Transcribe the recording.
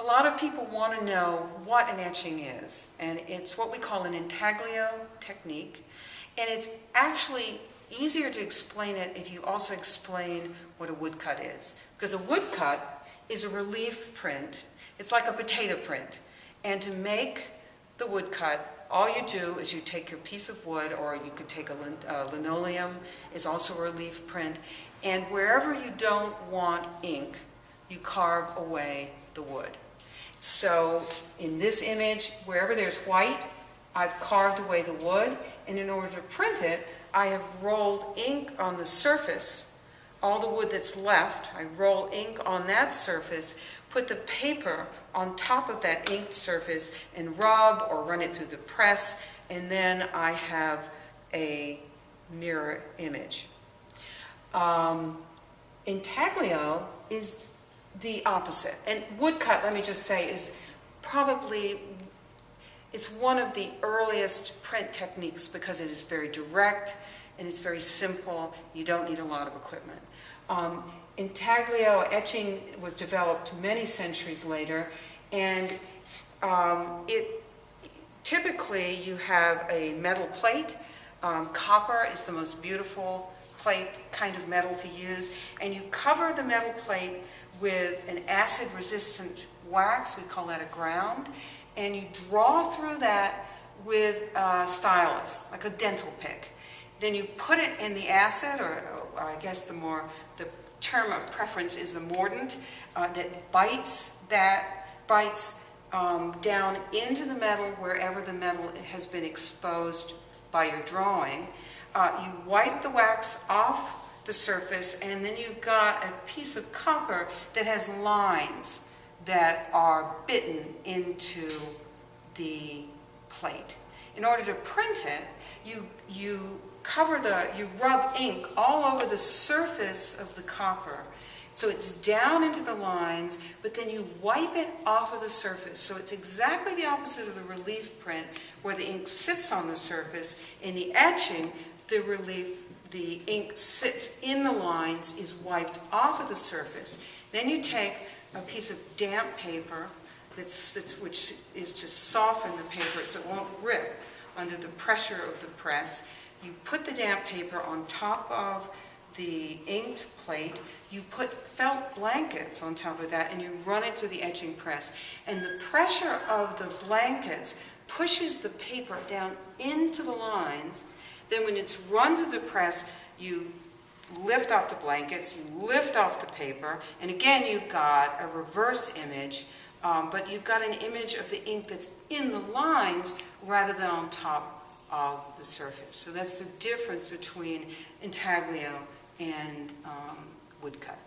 A lot of people want to know what an etching is, and it's what we call an intaglio technique, and it's actually easier to explain it if you also explain what a woodcut is. Because a woodcut is a relief print. It's like a potato print. And to make the woodcut, all you do is you take your piece of wood, or you could take a linoleum, is also a relief print, and wherever you don't want ink, you carve away the wood. So in this image, wherever there's white, I've carved away the wood, and in order to print it, I have rolled ink on the surface. All the wood that's left, I roll ink on that surface, put the paper on top of that inked surface, and rub or run it through the press, and then I have a mirror image. Intaglio is the opposite. And woodcut, let me just say, is probably, it's one of the earliest print techniques because it is very direct and it's very simple. You don't need a lot of equipment. Intaglio etching was developed many centuries later, and typically you have a metal plate. Copper is the most beautiful plate kind of metal to use, and you cover the metal plate with an acid-resistant wax, we call that a ground, and you draw through that with a stylus, like a dental pick. Then you put it in the acid, or I guess the term of preference is the mordant, that bites down into the metal wherever the metal has been exposed by your drawing. You wipe the wax off the surface, and then you've got a piece of copper that has lines that are bitten into the plate. In order to print it, you rub ink all over the surface of the copper, so it's down into the lines, but then you wipe it off of the surface. So it's exactly the opposite of the relief print, where the ink sits on the surface. In the etching, the ink sits in the lines, is wiped off of the surface. Then you take a piece of damp paper, which is to soften the paper so it won't rip under the pressure of the press. You put the damp paper on top of the inked plate. You put felt blankets on top of that, and you run it through the etching press. And the pressure of the blankets pushes the paper down into the lines. Then when it's run through the press, you lift off the blankets, you lift off the paper, and again you've got a reverse image, but you've got an image of the ink that's in the lines rather than on top of the surface. So that's the difference between intaglio and woodcut.